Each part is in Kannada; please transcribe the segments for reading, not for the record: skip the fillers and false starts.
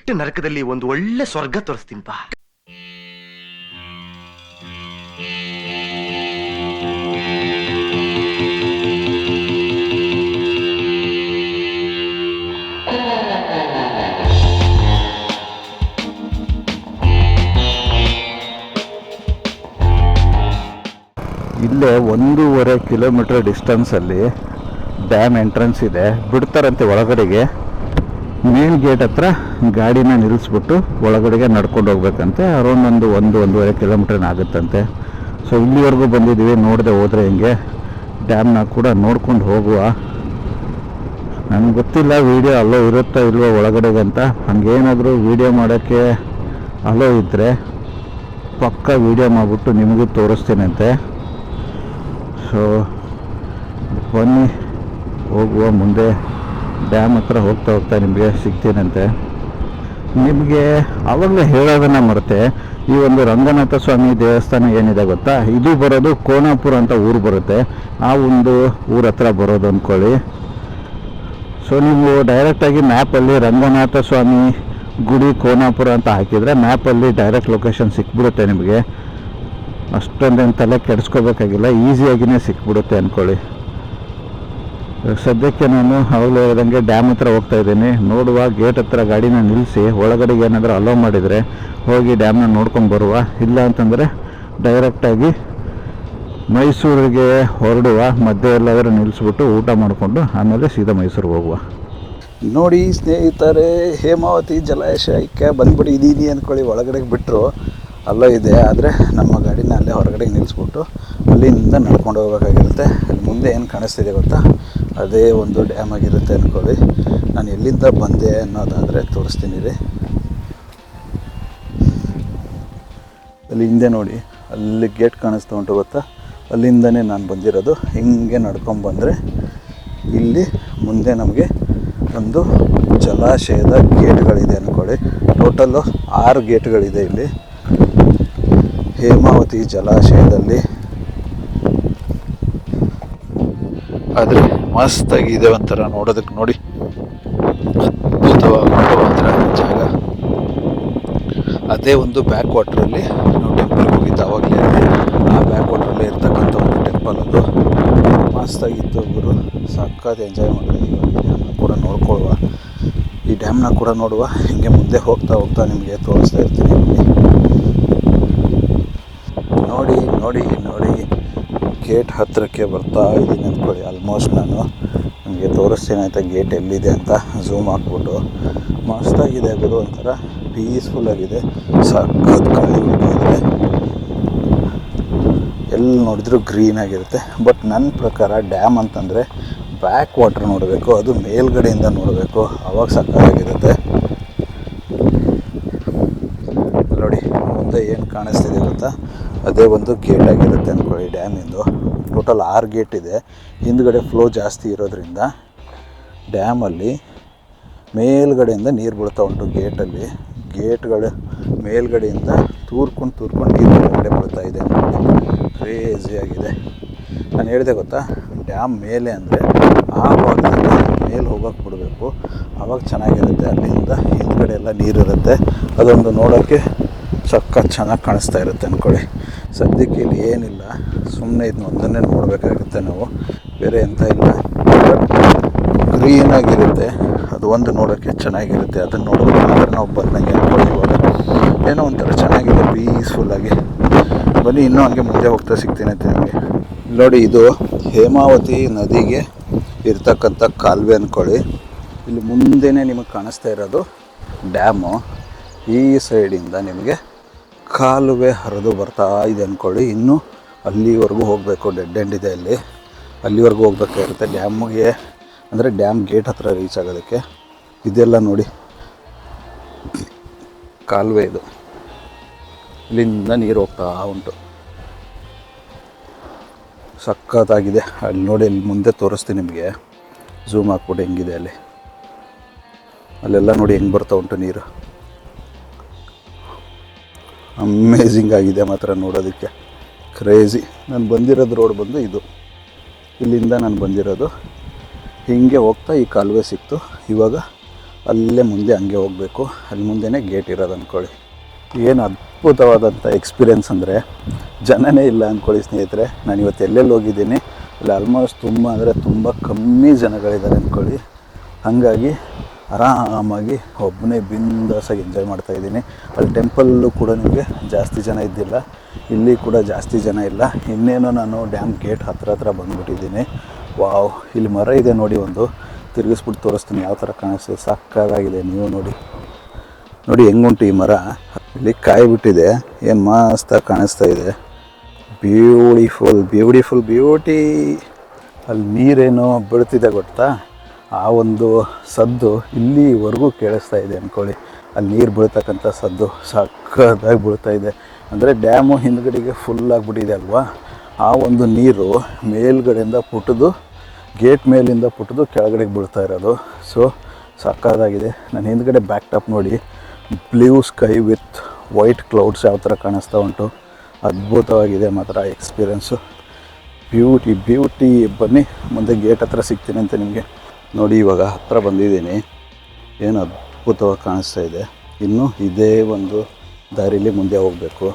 ಕೆಟ್ಟ ನರಕದಲ್ಲಿ ಒಂದು ಒಳ್ಳೆ ಸ್ವರ್ಗ ತೋರಿಸ್ತೀನಿಪಾ. ಇಲ್ಲೇ 1.5 ಕಿಲೋಮೀಟರ್ ಡಿಸ್ಟೆನ್ಸಲ್ಲಿ ಡ್ಯಾಮ್ ಎಂಟ್ರೆನ್ಸ್ ಇದೆ. ಬಿಡ್ತಾರಂತೆ ಒಳಗಡೆಗೆ. ಮೇನ್ ಗೇಟ್ ಹತ್ರ ಗಾಡಿನ ನಿಲ್ಲಿಸ್ಬಿಟ್ಟು ಒಳಗಡೆಗೆ ನಡ್ಕೊಂಡು ಹೋಗ್ಬೇಕಂತೆ. ಅರೌಂಡ್ 1.5 ಕಿಲೋಮೀಟರ್ ಆಗುತ್ತಂತೆ. ಸೊ ಇಲ್ಲಿವರೆಗೂ ಬಂದಿದ್ದೀವಿ. ನೋಡದೆ ಹೋದರೆ ಹಿಂಗೆ ಡ್ಯಾಮ್ನ ಕೂಡ ನೋಡ್ಕೊಂಡು ಹೋಗುವ. ನನಗೆ ಗೊತ್ತಿಲ್ಲ ವೀಡಿಯೋ ಅಲ್ಲೋ ಇರುತ್ತೋ ಇಲ್ವೋ ಒಳಗಡೆಗೆ ಅಂತ. ಹಂಗೇನಾದರೂ ವೀಡಿಯೋ ಮಾಡೋಕ್ಕೆ ಅಲ್ಲೋ ಇದ್ದರೆ ಪಕ್ಕ ವೀಡಿಯೋ ಮಾಡಿಬಿಟ್ಟು ನಿಮಗೂ ತೋರಿಸ್ತೀನಂತೆ. ಸೊ ಬನ್ನಿ ಹೋಗುವ. ಮುಂದೆ ಡ್ಯಾಮ್ ಹತ್ರ ಹೋಗ್ತಾ ನಿಮಗೆ ಸಿಗ್ತೀನಂತೆ. ನಿಮಗೆ ಆವಾಗಲೇ ಹೇಳೋದನ್ನು ಮರೆತೆ, ಈ ಒಂದು ರಂಗನಾಥ ಸ್ವಾಮಿ ದೇವಸ್ಥಾನ ಏನಿದೆ ಗೊತ್ತಾ, ಇದು ಬರೋದು ಕೋನಾಪುರ ಅಂತ ಊರು ಬರುತ್ತೆ. ಆ ಒಂದು ಊರ ಹತ್ರ ಬರೋದು ಅಂದ್ಕೊಳ್ಳಿ. ಸೊ ನೀವು ಡೈರೆಕ್ಟಾಗಿ ಮ್ಯಾಪಲ್ಲಿ ರಂಗನಾಥ ಸ್ವಾಮಿ ಗುಡಿ ಕೋನಾಪುರ ಅಂತ ಹಾಕಿದರೆ ಮ್ಯಾಪಲ್ಲಿ ಡೈರೆಕ್ಟ್ ಲೊಕೇಶನ್ ಸಿಕ್ಬಿಡುತ್ತೆ ನಿಮಗೆ. ಅಷ್ಟೊಂದೇನು ತಲೆ ಕೆಡಿಸ್ಕೋಬೇಕಾಗಿಲ್ಲ, ಈಸಿಯಾಗಿಯೇ ಸಿಕ್ಬಿಡುತ್ತೆ ಅಂದ್ಕೊಳ್ಳಿ. ಸದ್ಯಕ್ಕೆ ನಾನು ಅವಾಗಲೇ ಹೇಳ್ದಂಗೆ ಡ್ಯಾಮ್ ಹತ್ರ ಹೋಗ್ತಾ ಇದ್ದೀನಿ. ನೋಡುವ, ಗೇಟ್ ಹತ್ರ ಗಾಡಿನ ನಿಲ್ಲಿಸಿ ಒಳಗಡೆಗೆ ಏನಾದರೂ ಅಲೋ ಮಾಡಿದರೆ ಹೋಗಿ ಡ್ಯಾಮ್ನ ನೋಡ್ಕೊಂಡು ಬರುವ. ಇಲ್ಲ ಅಂತಂದರೆ ಡೈರೆಕ್ಟಾಗಿ ಮೈಸೂರಿಗೆ ಹೊರಡುವ. ಮಧ್ಯೆ ಎಲ್ಲಾದರೂ ನಿಲ್ಲಿಸ್ಬಿಟ್ಟು ಊಟ ಮಾಡಿಕೊಂಡು ಆಮೇಲೆ ಸೀದಾ ಮೈಸೂರಿಗೆ ಹೋಗುವ. ನೋಡಿ ಸ್ನೇಹಿತರೆ, ಹೇಮಾವತಿ ಜಲಾಶಯಕ್ಕೆ ಬಂದ್ಬಿಟ್ಟಿದ್ದೀನಿ ಅಂದ್ಕೊಳ್ಳಿ. ಒಳಗಡೆಗೆ ಬಿಟ್ಟರು ಅಲ್ಲೋ ಇದೆ, ಆದರೆ ನಮ್ಮ ಗಾಡಿನ ಅಲ್ಲೇ ಹೊರಗಡೆ ನಿಲ್ಲಿಸ್ಬಿಟ್ಟು ಅಲ್ಲಿಂದ ನಡ್ಕೊಂಡು ಹೋಗ್ಬೇಕಾಗಿರುತ್ತೆ. ಅಲ್ಲಿ ಮುಂದೆ ಏನು ಕಾಣಿಸ್ತಿದೆ ಗೊತ್ತಾ, ಅದೇ ಒಂದು ಡ್ಯಾಮ್ ಆಗಿರುತ್ತೆ ಅಂದ್ಕೊಳ್ಳಿ. ನಾನು ಎಲ್ಲಿಂದ ಬಂದೆ ಅನ್ನೋದಾದರೆ ತೋರಿಸ್ತೀನಿ ರೀ. ಅಲ್ಲಿ ಹಿಂದೆ ನೋಡಿ, ಅಲ್ಲಿ ಗೇಟ್ ಕಾಣಿಸ್ತಾ ಉಂಟು ಗೊತ್ತಾ, ಅಲ್ಲಿಂದನೇ ನಾನು ಬಂದಿರೋದು. ಹಿಂಗೆ ನಡ್ಕೊಂಬಂದರೆ ಇಲ್ಲಿ ಮುಂದೆ ನಮಗೆ ಒಂದು ಜಲಾಶಯದ ಗೇಟ್ಗಳಿದೆ ಅಂದ್ಕೊಳ್ಳಿ. ಟೋಟಲ್ಲು 6 ಗೇಟ್ಗಳಿದೆ ಇಲ್ಲಿ ಹೇಮಾವತಿ ಜಲಾಶಯದಲ್ಲಿ. ಆದರೆ ಮಸ್ತಾಗಿದೆ ಒಂಥರ ನೋಡೋದಕ್ಕೆ. ನೋಡಿ, ಅದ್ಭುತವಾದ ಜಾಗ. ಅದೇ ಒಂದು ಬ್ಯಾಕ್ ವಾಟ್ರಲ್ಲಿ ನಾವು ಟೆಂಪಲ್ಗೆ ಹೋಗಿದ್ದು ಆವಾಗಲೇ. ಆ ಬ್ಯಾಕ್ ವಾಟ್ರಲ್ಲೇ ಇರ್ತಕ್ಕಂಥ ಒಂದು ಟೆಂಪಲ್ ಅದು. ಮಸ್ತಾಗಿತ್ತು ಗುರು, ಸಖತ್ ಎಂಜಾಯ್ ಮಾಡಿದೆ. ಈ ಡ್ಯಾಮ್ನ ಕೂಡ ನೋಡ್ಕೊಳ್ಳುವ. ಈ ಡ್ಯಾಮ್ನ ಕೂಡ ನೋಡುವ. ಹೀಗೆ ಮುಂದೆ ಹೋಗ್ತಾ ನಿಮಗೆ ತೋರಿಸ್ತಾ ಇರ್ತೀನಿ. ನೋಡಿ ಗೇಟ್ ಹತ್ತಿರಕ್ಕೆ ಬರ್ತಾ ಇದ್ದೀನಿ ಅಂದ್ಕೊಳ್ಳಿ. ಆಲ್ಮೋಸ್ಟ್ ನಾನು ನಿಮಗೆ ತೋರಿಸ್ತೀನಿ ಆಯಿತಾ, ಗೇಟ್ ಎಲ್ಲಿದೆ ಅಂತ ಝೂಮ್ ಹಾಕ್ಬಿಟ್ಟು. ಮಸ್ತಾಗಿದೆ ಗುರು, ಒಂಥರ ಪೀಸ್ಫುಲ್ಲಾಗಿದೆ. ಸಖತ್ ಗಾಳಿ ಇದೆ, ಎಲ್ಲಿ ನೋಡಿದ್ರೂ ಗ್ರೀನಾಗಿರುತ್ತೆ. ಬಟ್ ನನ್ನ ಪ್ರಕಾರ ಡ್ಯಾಮ್ ಅಂತಂದರೆ ಬ್ಯಾಕ್ ವಾಟರ್ ನೋಡಬೇಕು, ಅದು ಮೇಲ್ಗಡೆಯಿಂದ ನೋಡಬೇಕು, ಆವಾಗ ಸಖತ್ತಾಗಿರುತ್ತೆ. ನೋಡಿ ಮುಂದೆ ಏನು ಕಾಣಿಸ್ತಿದೆ ಗೊತ್ತಾ, ಅದೇ ಒಂದು ಗೇಟ್ ಆಗಿರುತ್ತೆ ಅಂದ್ಕೊಳ್ಳಿ ಡ್ಯಾಮಿಂದು. ಟೋಟಲ್ 6 ಗೇಟ್ ಇದೆ. ಹಿಂದ್ಗಡೆ ಫ್ಲೋ ಜಾಸ್ತಿ ಇರೋದ್ರಿಂದ ಡ್ಯಾಮಲ್ಲಿ ಮೇಲ್ಗಡೆಯಿಂದ ನೀರು ಬೀಳ್ತಾ ಉಂಟು. ಗೇಟ್ಗಳ ಮೇಲ್ಗಡೆಯಿಂದ ತೂರ್ಕೊಂಡು ನೀರು ಕೆಳಗಡೆ ಬೀಳ್ತಾ ಇದೆ ಅಂದ್ಕೊಳ್ಳಿ. ಕ್ರೇಜಿಯಾಗಿದೆ. ನಾನು ಹೇಳಿದೆ ಗೊತ್ತಾ, ಡ್ಯಾಮ್ ಮೇಲೆ ಅಂದರೆ ಆ ಭಾಗದಿಂದ ಮೇಲೆ ಹೋಗೋಕ್ಕೆ ಬಿಡಬೇಕು, ಆವಾಗ ಚೆನ್ನಾಗಿರುತ್ತೆ. ಅಲ್ಲಿಂದ ಹಿಂದ್ಗಡೆ ಎಲ್ಲ ನೀರಿರುತ್ತೆ. ಅದೊಂದು ನೋಡೋಕ್ಕೆ ಸಖತ್ ಚೆನ್ನಾಗಿ ಕಾಣಿಸ್ತಾ ಇರುತ್ತೆ ಅಂದ್ಕೊಳ್ಳಿ. ಸದ್ಯಕ್ಕೆ ಇಲ್ಲಿ ಏನಿಲ್ಲ, ಸುಮ್ಮನೆ ಇದನ್ನ ಒಂದನ್ನೇ ನೋಡಬೇಕಾಗುತ್ತೆ ನಾವು, ಬೇರೆ ಎಂಥ ಇಲ್ಲ. ಗ್ರೀನಾಗಿರುತ್ತೆ, ಅದು ಒಂದು ನೋಡೋಕ್ಕೆ ಚೆನ್ನಾಗಿರುತ್ತೆ. ಅದನ್ನು ನೋಡೋದು ಮಾತ್ರ ನಾವು ಬಂದಂಗೆ ಅಂದ್ಕೊಳ್ಳಿ. ಇವಾಗ ಏನೋ ಒಂಥರ ಚೆನ್ನಾಗಿದೆ, ಪೀಸ್ಫುಲ್ಲಾಗಿ. ಬನ್ನಿ ಇನ್ನೂ ಹಂಗೆ ಮುಂದೆ ಹೋಗ್ತಾ ಸಿಗ್ತೀನಿ ಅಂತ ನಿಮಗೆ. ನೋಡಿ, ಇದು ಹೇಮಾವತಿ ನದಿಗೆ ಇರ್ತಕ್ಕಂಥ ಕಾಲುವೆ ಅಂದ್ಕೊಳ್ಳಿ. ಇಲ್ಲಿ ಮುಂದೆನೇ ನಿಮಗೆ ಕಾಣಿಸ್ತಾ ಇರೋದು ಡ್ಯಾಮು. ಈ ಸೈಡಿಂದ ನಿಮಗೆ ಕಾಲುವೆ ಹರಿದು ಬರ್ತಾ ಇದೆ ಅಂದ್ಕೊಳ್ಳಿ. ಇನ್ನೂ ಅಲ್ಲಿವರೆಗೂ ಹೋಗಬೇಕು, ಡೆಡ್ ಎಂಡ್ ಇದೆ ಅಲ್ಲಿ, ಅಲ್ಲಿವರೆಗೂ ಹೋಗ್ಬೇಕಾಗಿರುತ್ತೆ ಡ್ಯಾಮ್ಗೆ. ಅಂದರೆ ಡ್ಯಾಮ್ ಗೇಟ್ ಹತ್ರ ರೀಚ್ ಆಗೋದಕ್ಕೆ. ಇದೆಲ್ಲ ನೋಡಿ ಕಾಲುವೆ, ಇದು ಇಲ್ಲಿಂದ ನೀರು ಹೋಗ್ತಾ ಉಂಟು. ಸಖತ್ತಾಗಿದೆ. ಅಲ್ಲಿ ನೋಡಿ, ಅಲ್ಲಿ ಮುಂದೆ ತೋರಿಸ್ತೀನಿ ನಿಮಗೆ, ಝೂಮ್ ಹಾಕ್ಬಿಟ್ಟು ಹೆಂಗಿದೆ ಅಲ್ಲಿ. ಅಲ್ಲೆಲ್ಲ ನೋಡಿ ಹೆಂಗೆ ಬರ್ತಾ ಉಂಟು ನೀರು. ಅಮೇಝಿಂಗ್ ಆಗಿದೆ ಮಾತ್ರ ನೋಡೋದಕ್ಕೆ, ಕ್ರೇಜಿ. ನಾನು ಬಂದಿರೋದು ರೋಡ್ ಬಂದು ಇದು, ಇಲ್ಲಿಂದ ನಾನು ಬಂದಿರೋದು. ಹೀಗೆ ಹೋಗ್ತಾ ಈ ಕಾಲುವೆ ಸಿಕ್ತು. ಇವಾಗ ಅಲ್ಲೇ ಮುಂದೆ ಹಂಗೆ ಹೋಗಬೇಕು, ಅಲ್ಲಿ ಮುಂದೆನೇ ಗೇಟ್ ಇರೋದು ಅಂದ್ಕೊಳ್ಳಿ. ಏನು ಅದ್ಭುತವಾದಂಥ ಎಕ್ಸ್ಪೀರಿಯೆನ್ಸ್ ಅಂದರೆ ಜನನೇ ಇಲ್ಲ ಅಂದ್ಕೊಳ್ಳಿ ಸ್ನೇಹಿತರೆ. ನಾನು ಇವತ್ತು ಎಲ್ಲೆಲ್ಲಿ ಹೋಗಿದ್ದೀನಿ ಅಲ್ಲಿ ಆಲ್ಮೋಸ್ಟ್ ತುಂಬ ಅಂದರೆ ತುಂಬ ಕಮ್ಮಿ ಜನಗಳಿದ್ದಾರೆ ಅಂದ್ಕೊಳ್ಳಿ. ಹಾಗಾಗಿ ಆರಾಮಾಗಿ ಒಬ್ಬನೇ ಬಿಂದಾಸಾಗಿ ಎಂಜಾಯ್ ಮಾಡ್ತಾಯಿದ್ದೀನಿ. ಅಲ್ಲಿ ಟೆಂಪಲ್ಲು ಕೂಡ ನಿಮಗೆ ಜಾಸ್ತಿ ಜನ ಇದ್ದಿಲ್ಲ, ಇಲ್ಲಿ ಕೂಡ ಜಾಸ್ತಿ ಜನ ಇಲ್ಲ. ಇನ್ನೇನೋ ನಾನು ಡ್ಯಾಮ್ ಗೇಟ್ ಹತ್ರ ಬಂದುಬಿಟ್ಟಿದ್ದೀನಿ. ವಾವ್, ಇಲ್ಲಿ ಮರ ಇದೆ ನೋಡಿ, ಒಂದು ತಿರುಗಿಸ್ಬಿಟ್ಟು ತೋರಿಸ್ತೀನಿ ಯಾವ ಥರ ಕಾಣಿಸ್ತದೆ. ಸಕ್ಕತ್ತಾಗಿದೆ, ನೀವು ನೋಡಿ ಹೆಂಗುಂಟು ಈ ಮರ. ಇಲ್ಲಿ ಕಾಯಿ ಬಿಟ್ಟಿದೆ, ಏನು ಮಸ್ತಾಗಿ ಕಾಣಿಸ್ತಾ ಇದೆ. ಬ್ಯೂಟಿ. ಅಲ್ಲಿ ನೀರೇನೋ ಬೀಳ್ತಿದೆ ಗೊತ್ತಾ, ಆ ಒಂದು ಸದ್ದು ಇಲ್ಲಿವರೆಗೂ ಕೇಳಿಸ್ತಾ ಇದೆ ಅಂದ್ಕೊಳ್ಳಿ. ಅಲ್ಲಿ ನೀರು ಬೀಳ್ತಕ್ಕಂಥ ಸದ್ದು ಸಕ್ಕತ್ತಾಗಿ ಬೀಳ್ತಾ ಇದೆ. ಅಂದರೆ ಡ್ಯಾಮು ಹಿಂದ್ಗಡೆಗೆ ಫುಲ್ಲಾಗಿಬಿಟ್ಟಿದೆ ಅಲ್ವಾ, ಆ ಒಂದು ನೀರು ಮೇಲ್ಗಡೆಯಿಂದ ಪುಟ್ಟದು, ಗೇಟ್ ಮೇಲಿಂದ ಪುಟ್ಟದು ಕೆಳಗಡೆಗೆ ಬೀಳ್ತಾ ಇರೋದು. ಸೊ ಸಕ್ಕತ್ತಾಗಿದೆ. ನನ್ನ ಹಿಂದ್ಗಡೆ ಬ್ಯಾಕ್ ಟಾಪ್ ನೋಡಿ, blue sky with white clouds ಯಾವ ಥರ ಕಾಣಿಸ್ತಾ ಉಂಟು. ಅದ್ಭುತವಾಗಿದೆ ಮಾತ್ರ ಎಕ್ಸ್ಪೀರಿಯೆನ್ಸು. ಬ್ಯೂಟಿ. ಬನ್ನಿ ಮುಂದೆ ಗೇಟ್ ಹತ್ರ ಸಿಗ್ತೀನಿ ಅಂತ ನಿಮಗೆ. ನೋಡಿ ಇವಾಗ ಹತ್ತಿರ ಬಂದಿದ್ದೀನಿ, ಏನು ಅದ್ಭುತವಾಗಿ ಕಾಣಿಸ್ತಾ ಇದೆ. ಇನ್ನು ಇದೇ ಒಂದು ದಾರಿಲಿ ಮುಂದೆ ಹೋಗಬೇಕು.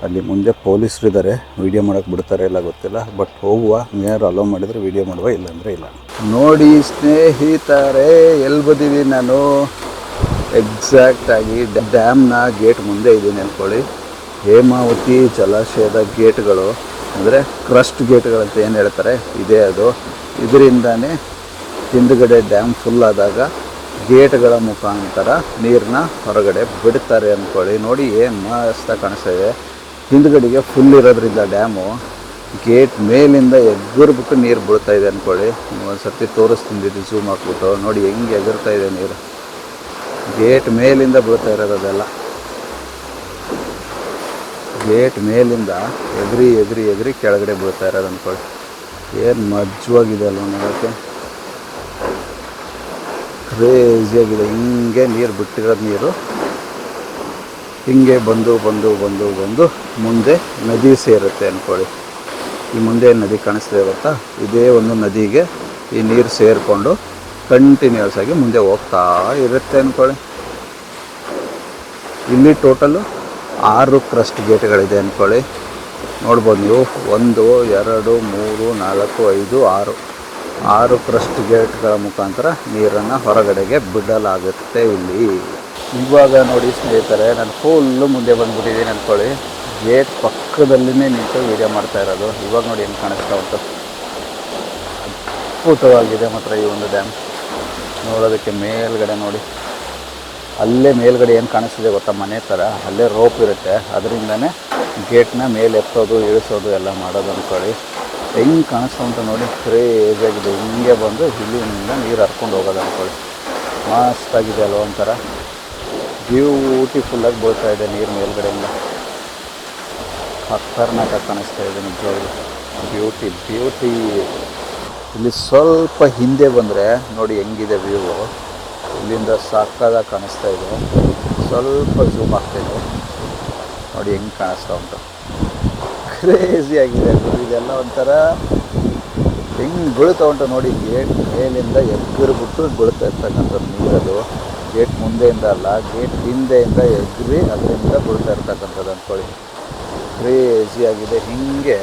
ಅಲ್ಲಿ ಮುಂದೆ ಪೊಲೀಸರಿದ್ದಾರೆ, ವೀಡಿಯೋ ಮಾಡೋಕ್ಕೆ ಬಿಡ್ತಾರೆ ಇಲ್ಲ ಗೊತ್ತಿಲ್ಲ, ಬಟ್ ಹೋಗುವ, ನೇರ ಅಲೋ ಮಾಡಿದರೆ ವೀಡಿಯೋ ಮಾಡುವ, ಇಲ್ಲಾಂದರೆ ಇಲ್ಲ. ನೋಡಿ ಸ್ನೇಹಿತರೆ, ಎಲ್ಲಿ ಬಂದಿದ್ದೀನಿ ನಾನು, ಎಕ್ಸಾಕ್ಟಾಗಿ ಡ್ಯಾಮ್ನ ಗೇಟ್ ಮುಂದೆ ಇದ್ದೀನಿ ಅಂದ್ಕೊಳ್ಳಿ. ಹೇಮಾವತಿ ಜಲಾಶಯದ ಗೇಟ್ಗಳು ಅಂದರೆ ಕ್ರಸ್ಟ್ ಗೇಟ್ಗಳಂತ ಏನು ಹೇಳ್ತಾರೆ, ಇದೇ ಅದು. ಇದರಿಂದಾನೇ ಹಿಂದುಗಡೆ ಡ್ಯಾಮ್ ಫುಲ್ ಆದಾಗ ಗೇಟ್ಗಳ ಮುಖಾಂತರ ನೀರನ್ನ ಹೊರಗಡೆ ಬಿಡ್ತಾರೆ ಅಂದ್ಕೊಳ್ಳಿ. ನೋಡಿ ಏನು ಮಸ್ತಾಗಿ ಕಾಣಿಸ್ತಾ ಇದೆ. ಹಿಂದುಗಡೆಗೆ ಫುಲ್ ಇರೋದ್ರಿಂದ ಡ್ಯಾಮು ಗೇಟ್ ಮೇಲಿಂದ ಎಗ್ಗಿರ್ಬಿಟ್ಟು ನೀರು ಬೀಳ್ತಾ ಇದೆ ಅಂದ್ಕೊಳ್ಳಿ. ಒಂದು ಸರ್ತಿ ತೋರಿಸ್ತೀನಿ ಝೂಮ್ ಹಾಕ್ಬಿಟ್ಟು ನೋಡಿ ಹೆಂಗೆ ಎಗರ್ತಾ ಇದೆ ನೀರು. ಗೇಟ್ ಮೇಲಿಂದ ಬೀಳ್ತಾ ಇರೋದು ಅದೆಲ್ಲ, ಗೇಟ್ ಮೇಲಿಂದ ಎಗ್ರಿ ಕೆಳಗಡೆ ಬೀಳ್ತಾ ಇರೋದು ಅಂದ್ಕೊಳ್ಳಿ. ಏನು ಮಜ್ವಾಗಿದೆ ಅಲ್ವ ನೋಡೋಕ್ಕೆ, ಕ್ರೇಜಿಯಾಗಿದೆ. ಹಿಂಗೆ ನೀರು ಬಿಟ್ಟಿರೋದು, ನೀರು ಹಿಂಗೆ ಬಂದು ಮುಂದೆ ನದಿ ಸೇರುತ್ತೆ ಅಂದ್ಕೊಳ್ಳಿ. ಈ ಮುಂದೆ ನದಿ ಕಾಣಿಸ್ತದೆ ಗೊತ್ತಾ, ಇದೇ ಒಂದು ನದಿಗೆ ಈ ನೀರು ಸೇರಿಕೊಂಡು ಕಂಟಿನ್ಯೂಸ್ ಆಗಿ ಮುಂದೆ ಹೋಗ್ತಾ ಇರುತ್ತೆ ಅಂದ್ಕೊಳ್ಳಿ. ಇಲ್ಲಿ ಟೋಟಲು 6 ಕ್ರಸ್ಟ್ ಗೇಟ್ಗಳಿದೆ ಅಂದ್ಕೊಳ್ಳಿ. ನೋಡ್ಬೋದು ನೀವು, 1 2 3 4 5 6 ಕ್ರಸ್ಟ್ ಗೇಟ್ಗಳ ಮುಖಾಂತರ ನೀರನ್ನು ಹೊರಗಡೆಗೆ ಬಿಡಲಾಗುತ್ತೆ ಇಲ್ಲಿ. ಇವಾಗ ನೋಡಿ ಸ್ನೇಹಿತರೆ, ನಾನು ಫುಲ್ಲು ಮುಂದೆ ಬಂದುಬಿಟ್ಟಿದ್ದೀನಿ ಅಂದ್ಕೊಳ್ಳಿ. ಗೇಟ್ ಪಕ್ಕದಲ್ಲಿನೇ ನಿಂತು ವೀಡಿಯೋ ಮಾಡ್ತಾ ಇರೋದು. ಇವಾಗ ನೋಡಿ ಹೆಂಗೆ ಕಾಣಿಸ್ತಾ ಉಂಟು, ಅದ್ಭುತವಾಗಿದೆ ಮಾತ್ರ ಈ ಒಂದು ಡ್ಯಾಮ್ ನೋಡೋದಕ್ಕೆ. ಮೇಲ್ಗಡೆ ನೋಡಿ, ಅಲ್ಲೇ ಮೇಲ್ಗಡೆ ಏನು ಕಾಣಿಸ್ತಿದೆ ಗೊತ್ತಾ, ಮನೆ ಥರ, ಅಲ್ಲೇ ರೋಪ್ ಇರುತ್ತೆ, ಅದರಿಂದನೇ ಗೇಟ್ನ ಮೇಲೆ ಎತ್ತೋದು ಇಳಿಸೋದು ಎಲ್ಲ ಮಾಡೋದು ಅಂದ್ಕೊಳ್ಳಿ. ಹೆಂಗೆ ಕಾಣಿಸ್ತಾ ಉಂಟು ನೋಡಿ, ಕ್ರೇಜಿಯಾಗಿದೆ. ಹಿಂಗೆ ಬಂದು ಇಲ್ಲಿಂದ ನೀರು ಹರ್ಕೊಂಡು ಹೋಗೋದು ಅಂದ್ಕೊಳ್ಳಿ. ಮಸ್ತಾಗಿದೆ ಅಲ್ವ, ಒಂಥರ ಬ್ಯೂಟಿಫುಲ್ಲಾಗಿ ಬೀಳ್ತಾ ಇದೆ ನೀರು ಮೇಲ್ಗಡೆಯಿಂದ. ಖತರ್ನಾಕಾಗಿ ಕಾಣಿಸ್ತಾ ಇದೆ ನಿಜವಾಗ್ಲೂ. ಬ್ಯೂಟಿ. ಇಲ್ಲಿ ಸ್ವಲ್ಪ ಹಿಂದೆ ಬಂದರೆ ನೋಡಿ ಹೆಂಗಿದೆ ವ್ಯೂ, ಇಲ್ಲಿಂದ ಸಾಕಾಗಿ ಕಾಣಿಸ್ತಾ ಇದೆ. ಸ್ವಲ್ಪ ಝೂಮ್ ಆಗ್ತಾಯಿದೆ ನೋಡಿ ಹೆಂಗೆ ಕಾಣಿಸ್ತಾ ಉಂಟು. ಕ್ರೇಜಿಯಾಗಿದೆ ಇದೆಲ್ಲ, ಒಂಥರ ಹೆಂಗೆ ಬೀಳ್ತಾ ಉಂಟು ನೋಡಿ. ಗೇಟ್ ಮೇಲಿಂದ ಎಗ್ಗಿರ್ಬಿಟ್ಟು ಬೀಳ್ತಾ ಇರ್ತಕ್ಕಂಥದ್ದು ನೀರದು. ಗೇಟ್ ಮುಂದೆಯಿಂದ ಅಲ್ಲ, ಗೇಟ್ ಹಿಂದೆಯಿಂದ ಎಗ್ರಿ ಅದರಿಂದ ಬೀಳ್ತಾ ಇರ್ತಕ್ಕಂಥದ್ದು ಅಂದ್ಕೊಳ್ಳಿ. ಕ್ರೇಜಿಯಾಗಿದೆ. ಹೀಗೆ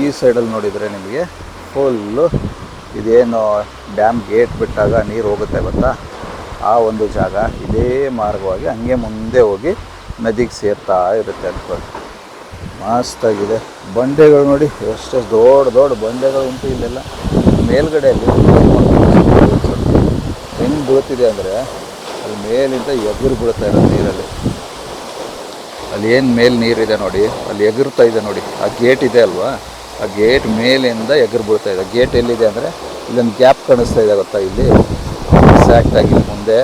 ಈ ಸೈಡಲ್ಲಿ ನೋಡಿದರೆ ನಿಮಗೆ ಫುಲ್ಲು ಇದೇನು ಡ್ಯಾಮ್ ಗೇಟ್ ಬಿಟ್ಟಾಗ ನೀರು ಹೋಗುತ್ತೆ ಗೊತ್ತಾ, ಆ ಒಂದು ಜಾಗ ಇದೇ ಮಾರ್ಗವಾಗಿ ಹಂಗೆ ಮುಂದೆ ಹೋಗಿ ನದಿಗೆ ಸೇರ್ತಾ ಇರುತ್ತೆ ಅಂದ್ಕೊಳ್ಳಿ. ಮಸ್ತಾಗಿದೆ. ಬಂಡೆಗಳು ನೋಡಿ, ಎಷ್ಟು ದೊಡ್ಡ ಬಂಡೆಗಳು ಉಂಟು ಇಲ್ಲೆಲ್ಲ. ಮೇಲ್ಗಡೆಯಲ್ಲಿ ಹೆಂಗೆ ಬೀಳ್ತಿದೆ ಅಂದರೆ, ಅಲ್ಲಿ ಮೇಲಿಂದ ಎಗುರು ಬೀಳ್ತಾ ಇರೋದು ನೀರಲ್ಲಿ. ಅಲ್ಲಿ ಏನು ಮೇಲೆ ನೀರಿದೆ ನೋಡಿ, ಅಲ್ಲಿ ಎಗುರ್ತಾ ಇದೆ ನೋಡಿ. ಆ ಗೇಟ್ ಇದೆ ಅಲ್ವಾ, ಆ ಗೇಟ್ ಮೇಲಿಂದ ಎಗುರು ಬೀಳ್ತಾ ಇದೆ. ಗೇಟ್ ಎಲ್ಲಿದೆ ಅಂದರೆ ಇಲ್ಲೊಂದು ಗ್ಯಾಪ್ ಕಾಣಿಸ್ತಾ ಇದೆ ಗೊತ್ತಾ, ಇಲ್ಲಿ ಎಕ್ಸಾಕ್ಟಾಗಿ ಮುಂದೆ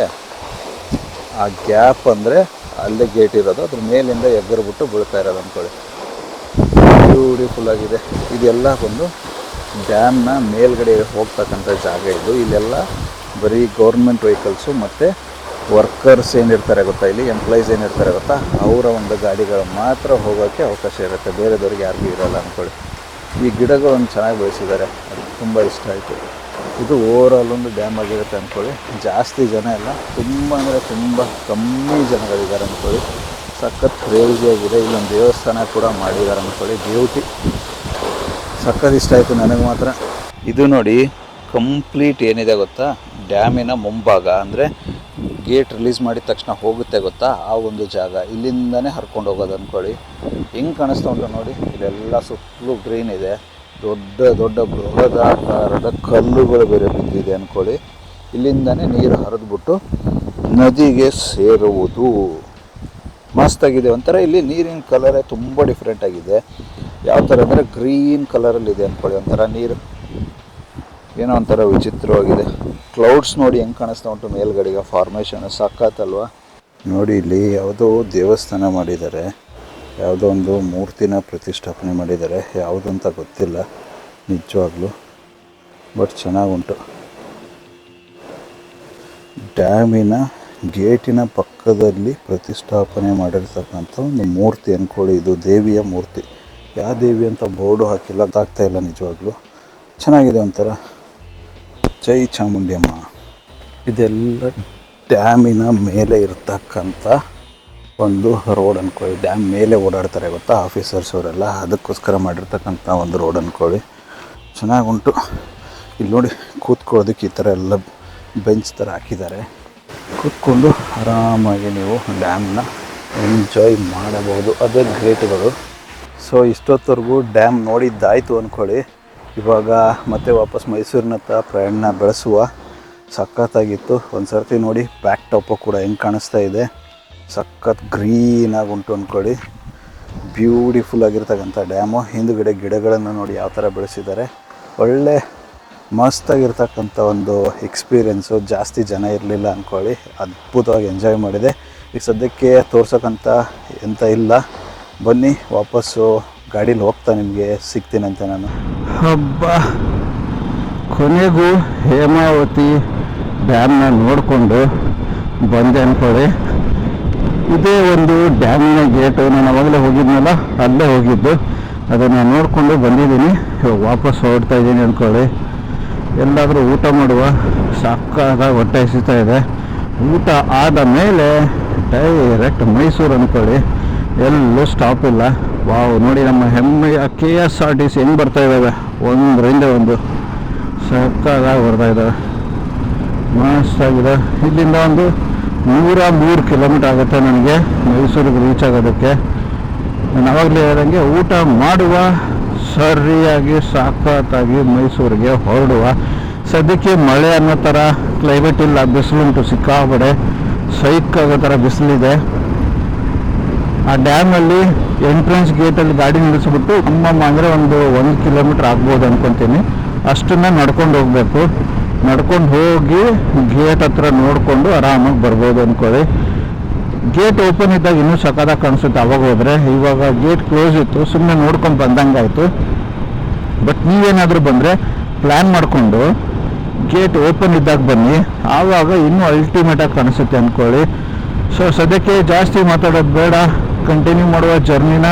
ಆ ಗ್ಯಾಪ್ ಅಂದರೆ ಅಲ್ಲೇ ಗೇಟ್ ಇರೋದು, ಅದ್ರ ಮೇಲಿಂದ ಎಗರ್ಬಿಟ್ಟು ಬೀಳ್ತಾ ಇರೋದು ಅಂದ್ಕೊಳ್ಳಿ. ಬ್ಯೂಟಿಫುಲ್ಲಾಗಿದೆ. ಇದೆಲ್ಲ ಬಂದು ಡ್ಯಾಮ್ನ ಮೇಲ್ಗಡೆ ಹೋಗ್ತಕ್ಕಂಥ ಜಾಗ ಇದು. ಇಲ್ಲೆಲ್ಲ ಬರೀ ಗೌರ್ಮೆಂಟ್ ವೆಹಿಕಲ್ಸು ಮತ್ತು ವರ್ಕರ್ಸ್ ಏನಿರ್ತಾರೆ ಗೊತ್ತಾ, ಇಲ್ಲಿ ಎಂಪ್ಲಾಯೀಸ್ ಏನಿರ್ತಾರೆ ಗೊತ್ತಾ, ಅವರ ಒಂದು ಗಾಡಿಗಳು ಮಾತ್ರ ಹೋಗೋಕ್ಕೆ ಅವಕಾಶ ಇರುತ್ತೆ, ಬೇರೆದವ್ರಿಗೆ ಯಾರಿಗೂ ಇರೋಲ್ಲ ಅಂದ್ಕೊಳ್ಳಿ. ಈ ಗಿಡಗಳನ್ನು ಚೆನ್ನಾಗಿ ಬೆಳೆಸಿದ್ದಾರೆ, ಅದು ತುಂಬ ಇಷ್ಟ ಆಯಿತು. ಇದು ಓವರಾಲ್ ಒಂದು ಡ್ಯಾಮ್ ಆಗಿರುತ್ತೆ ಅಂದ್ಕೊಳ್ಳಿ. ಜಾಸ್ತಿ ಜನ ಇಲ್ಲ, ತುಂಬ ಅಂದರೆ ತುಂಬ ಕಮ್ಮಿ ಜನಗಳಿದ್ದಾರೆ ಅಂದ್ಕೊಳ್ಳಿ. ಸಖತ್ ಕ್ರೇಜಿಯಾಗಿದೆ. ಇಲ್ಲೊಂದು ದೇವಸ್ಥಾನ ಕೂಡ ಮಾಡಿದ್ದಾರೆ ಅಂದ್ಕೊಳ್ಳಿ. ಬ್ಯೂಟಿ ಸಖತ್ ಇಷ್ಟ ಆಯಿತು ನನಗೆ ಮಾತ್ರ. ಇದು ನೋಡಿ ಕಂಪ್ಲೀಟ್ ಏನಿದೆ ಗೊತ್ತಾ, ಡ್ಯಾಮಿನ ಮುಂಭಾಗ, ಅಂದರೆ ಗೇಟ್ ರಿಲೀಸ್ ಮಾಡಿದ ತಕ್ಷಣ ಹೋಗುತ್ತೆ ಗೊತ್ತಾ, ಆ ಒಂದು ಜಾಗ. ಇಲ್ಲಿಂದನೇ ಹರ್ಕೊಂಡು ಹೋಗೋದು ಅಂದ್ಕೊಳ್ಳಿ. ಹೆಂಗೆ ಕಾಣಿಸ್ತಾ ಉಂಟು ನೋಡಿ, ಇಲ್ಲೆಲ್ಲ ಸುತ್ತಲೂ ಗ್ರೀನ್ ಇದೆ. ದೊಡ್ಡ ದೊಡ್ಡ ಬೃಹದಾಕಾರದ ಕಲ್ಲುಗಳು ಬೇರೆ ಬಿದ್ದಿದೆ ಅಂದ್ಕೊಳ್ಳಿ. ಇಲ್ಲಿಂದನೇ ನೀರು ಹರಿದ್ಬಿಟ್ಟು ನದಿಗೆ ಸೇರುವುದು. ಮಸ್ತಾಗಿದೆ ಒಂಥರ. ಇಲ್ಲಿ ನೀರಿನ ಕಲರೇ ತುಂಬ ಡಿಫ್ರೆಂಟ್ ಆಗಿದೆ. ಯಾವ ಥರ ಅಂದರೆ ಗ್ರೀನ್ ಕಲರಲ್ಲಿದೆ ಅಂದ್ಕೊಳ್ಳಿ. ಒಂಥರ ನೀರು ಏನೋ ಒಂಥರ ವಿಚಿತ್ರವಾಗಿದೆ. ಕ್ಲೌಡ್ಸ್ ನೋಡಿ ಹೆಂಗೆ ಕಾಣಿಸ್ತಾ ಉಂಟು ಮೇಲ್ಗಡೆಗೆ. ಫಾರ್ಮೇಷನ್ ಸಖತ್ತಲ್ವ. ನೋಡಿ ಇಲ್ಲಿ ಯಾವುದೋ ದೇವಸ್ಥಾನ ಮಾಡಿದ್ದಾರೆ, ಯಾವುದೋ ಒಂದು ಮೂರ್ತಿನ ಪ್ರತಿಷ್ಠಾಪನೆ ಮಾಡಿದ್ದಾರೆ. ಯಾವುದು ಅಂತ ಗೊತ್ತಿಲ್ಲ ನಿಜವಾಗ್ಲೂ, ಬಟ್ ಚೆನ್ನಾಗುಂಟು. ಡ್ಯಾಮಿನ ಗೇಟಿನ ಪಕ್ಕದಲ್ಲಿ ಪ್ರತಿಷ್ಠಾಪನೆ ಮಾಡಿರ್ತಕ್ಕಂಥ ಒಂದು ಮೂರ್ತಿ ಅಂದ್ಕೊಳ್ಳಿ. ಇದು ದೇವಿಯ ಮೂರ್ತಿ. ಯಾವ ದೇವಿ ಅಂತ ಬೋರ್ಡು ಹಾಕಿಲ್ಲ, ಗೊತ್ತಾಗ್ತಾ ಇಲ್ಲ ನಿಜವಾಗ್ಲೂ. ಚೆನ್ನಾಗಿದೆ ಒಂಥರ. ಜೈ ಚಾಮುಂಡಿ ಅಮ್ಮ. ಇದೆಲ್ಲ ಡ್ಯಾಮಿನ ಮೇಲೆ ಇರ್ತಕ್ಕಂಥ ಒಂದು ರೋಡ್ ಅಂದ್ಕೊಳ್ಳಿ. ಡ್ಯಾಮ್ ಮೇಲೆ ಓಡಾಡ್ತಾರೆ ಗೊತ್ತಾ ಆಫೀಸರ್ಸ್ ಅವರೆಲ್ಲ, ಅದಕ್ಕೋಸ್ಕರ ಮಾಡಿರ್ತಕ್ಕಂಥ ಒಂದು ರೋಡ್ ಅಂದ್ಕೊಳ್ಳಿ. ಚೆನ್ನಾಗುಂಟು. ಇಲ್ಲಿ ನೋಡಿ ಕೂತ್ಕೊಳ್ಳೋದಕ್ಕೆ ಈ ಥರ ಎಲ್ಲ ಬೆಂಚ್ ಥರ ಹಾಕಿದ್ದಾರೆ. ಕೂತ್ಕೊಂಡು ಆರಾಮಾಗಿ ನೀವು ಡ್ಯಾಮ್ನ ಎಂಜಾಯ್ ಮಾಡಬಹುದು. ಅದೇ ಗೇಟ್ಗಳು. ಸೊ ಇಷ್ಟೊತ್ತವರೆಗೂ ಡ್ಯಾಮ್ ನೋಡಿದ್ದಾಯಿತು ಅಂದ್ಕೊಳ್ಳಿ. ಇವಾಗ ಮತ್ತೆ ವಾಪಸ್ ಮೈಸೂರಿನತ್ತ ಪ್ರಯಾಣ ಬೆಳೆಸುವ. ಸಖತ್ತಾಗಿತ್ತು. ಒಂದು ಸರ್ತಿ ನೋಡಿ ಬ್ಯಾಕ್ ಟಾಪು ಕೂಡ ಹೆಂಗೆ ಕಾಣಿಸ್ತಾ ಇದೆ. ಸಖತ್ ಗ್ರೀನಾಗಿ ಉಂಟು ಅಂದ್ಕೊಳ್ಳಿ. ಬ್ಯೂಟಿಫುಲ್ ಆಗಿರ್ತಕ್ಕಂಥ ಡ್ಯಾಮು. ಹಿಂದುಗಡೆ ಗಿಡಗಳನ್ನು ನೋಡಿ ಯಾವ ಥರ ಬೆಳೆಸಿದ್ದಾರೆ. ಒಳ್ಳೆ ಮಸ್ತಾಗಿರ್ತಕ್ಕಂಥ ಒಂದು ಎಕ್ಸ್ಪೀರಿಯೆನ್ಸು. ಜಾಸ್ತಿ ಜನ ಇರಲಿಲ್ಲ ಅಂದ್ಕೊಳ್ಳಿ. ಅದ್ಭುತವಾಗಿ ಎಂಜಾಯ್ ಮಾಡಿದೆ. ಈಗ ಸದ್ಯಕ್ಕೆ ತೋರ್ಸೋಕ್ಕಂತ ಎಂತ ಇಲ್ಲ. ಬನ್ನಿ ವಾಪಸ್ಸು ಗಾಡೀಲಿ ಹೋಗ್ತಾ ನಿಮಗೆ ಸಿಗ್ತೀನಂತೆ ನಾನು. ಹಬ್ಬ, ಕೊನೆಗೂ ಹೇಮಾವತಿ ಡ್ಯಾಮ್ನ ನೋಡಿಕೊಂಡು ಬಂದೆ ಅಂದ್ಕೊಳ್ಳಿ. ಇದೇ ಒಂದು ಡ್ಯಾಮಿನ ಗೇಟು. ನಾನು ಅವಾಗಲೇ ಹೋಗಿದ್ನಲ್ಲ, ಅಲ್ಲೇ ಹೋಗಿದ್ದು. ಅದನ್ನು ನೋಡಿಕೊಂಡು ಬಂದಿದ್ದೀನಿ. ವಾಪಸ್ ಹೊರಡ್ತಾ ಇದ್ದೀನಿ ಅಂದ್ಕೊಳ್ಳಿ. ಎಲ್ಲಾದರೂ ಊಟ ಮಾಡುವ. ಸಕ್ಕತ್ತಾಗಿ ಹೊಟ್ಟೆ ಹಸಿತಾ ಇದೆ. ಊಟ ಆದ ಮೇಲೆ ಡೈರೆಕ್ಟ್ ಮೈಸೂರು ಅಂದ್ಕೊಳ್ಳಿ. ಎಲ್ಲೂ ಸ್ಟಾಪ್ ಇಲ್ಲ. ವಾವ್, ನೋಡಿ ನಮ್ಮ ಹೆಮ್ಮೆಯ KSRTC ಹೆಂಗೆ ಬರ್ತಾ ಇದ್ದಾವೆ, ಒಂದರಿಂದ ಒಂದು ಸಕ್ಕತ್ತಾಗಿ ಬರ್ತಾ ಇದ್ದಾವೆ. ಮಸ್ತಾಗಿದೆ. ಇಲ್ಲಿಂದ ಒಂದು 103 ಕಿಲೋಮೀಟರ್ ಆಗುತ್ತೆ ನನಗೆ ಮೈಸೂರಿಗೆ ರೀಚ್ ಆಗೋದಕ್ಕೆ. ನಾನು ಆವಾಗಲೇ ಹೇಳ್ದಂಗೆ ಊಟ ಮಾಡುವ, ಸರಿಯಾಗಿ ಸಖತ್ತಾಗಿ ಮೈಸೂರಿಗೆ ಹೊರಡುವ. ಸದ್ಯಕ್ಕೆ ಮಳೆ ಅನ್ನೋ ಥರ ಕ್ಲೈಮೇಟ್ ಇಲ್ಲ, ಬಿಸಿಲುಂಟು ಸಿಕ್ಕಾಪಡೆ. ಸೈಕಾಗೋ ಥರ ಬಿಸಿಲಿದೆ. ಆ ಡ್ಯಾಮಲ್ಲಿ ಎಂಟ್ರೆನ್ಸ್ ಗೇಟಲ್ಲಿ ಗಾಡಿ ನಿಲ್ಲಿಸ್ಬಿಟ್ಟು ಅಮ್ಮಮ್ಮ ಅಂದರೆ ಒಂದು 1 ಕಿಲೋಮೀಟ್ರ್ ಆಗ್ಬೋದು ಅಂದ್ಕೊತೀನಿ. ಅಷ್ಟನ್ನು ನಡ್ಕೊಂಡು ಹೋಗಬೇಕು. ನಡ್ಕೊಂಡು ಹೋಗಿ ಗೇಟ್ ಹತ್ರ ನೋಡಿಕೊಂಡು ಆರಾಮಾಗಿ ಬರ್ಬೋದು ಅಂದ್ಕೊಳ್ಳಿ. ಗೇಟ್ ಓಪನ್ ಇದ್ದಾಗ ಇನ್ನೂ ಸಖತ್ತಾಗಿ ಕಾಣಿಸುತ್ತೆ ಅವಾಗ ಹೋದರೆ. ಇವಾಗ ಗೇಟ್ ಕ್ಲೋಸ್ ಇತ್ತು, ಸುಮ್ಮನೆ ನೋಡ್ಕೊಂಡು ಬಂದಂಗಾಯಿತು. ಬಟ್ ನೀವೇನಾದರೂ ಬಂದರೆ ಪ್ಲ್ಯಾನ್ ಮಾಡಿಕೊಂಡು ಗೇಟ್ ಓಪನ್ ಇದ್ದಾಗ ಬನ್ನಿ, ಆವಾಗ ಇನ್ನೂ ಅಲ್ಟಿಮೇಟಾಗಿ ಕಾಣಿಸುತ್ತೆ ಅಂದ್ಕೊಳ್ಳಿ. ಸೊ ಸದ್ಯಕ್ಕೆ ಜಾಸ್ತಿ ಮಾತಾಡೋದು ಬೇಡ, ಕಂಟಿನ್ಯೂ ಮಾಡುವ ಜರ್ನಿನ.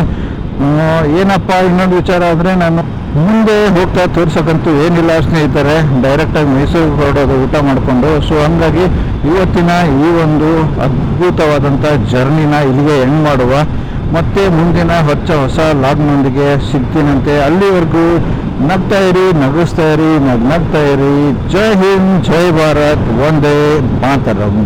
ಏನಪ್ಪ ಇನ್ನೊಂದು ವಿಚಾರ ಅಂದರೆ, ನಾನು ಮುಂದೆ ಹೋಗ್ತಾ ತೋರ್ಸೋಕ್ಕಂತೂ ಏನಿಲ್ಲ ಸ್ನೇಹಿತರೆ. ಡೈರೆಕ್ಟಾಗಿ ಮೈಸೂರಿಗೆ ಹೊರಡೋದು ಊಟ ಮಾಡಿಕೊಂಡು. ಸೊ ಹಂಗಾಗಿ ಇವತ್ತಿನ ಈ ಒಂದು ಅದ್ಭುತವಾದಂಥ ಜರ್ನಿನ ಇಲ್ಲಿಗೆ ಎಂಡ್ ಮಾಡುವ. ಮತ್ತೆ ಮುಂದಿನ ಹೊಸ ಲಾಗ್ನೊಂದಿಗೆ ಸಿಗ್ತೀನಂತೆ. ಅಲ್ಲಿವರೆಗೂ ನಗ್ತಾ ಇರಿ, ನಗಿಸ್ತಾ ಇರಿ, ನಗ್ತಾ ಇರಿ. ಜೈ ಹಿಂದ್, ಜೈ ಭಾರತ್, ವಂದೇ ಮಾತರಂ.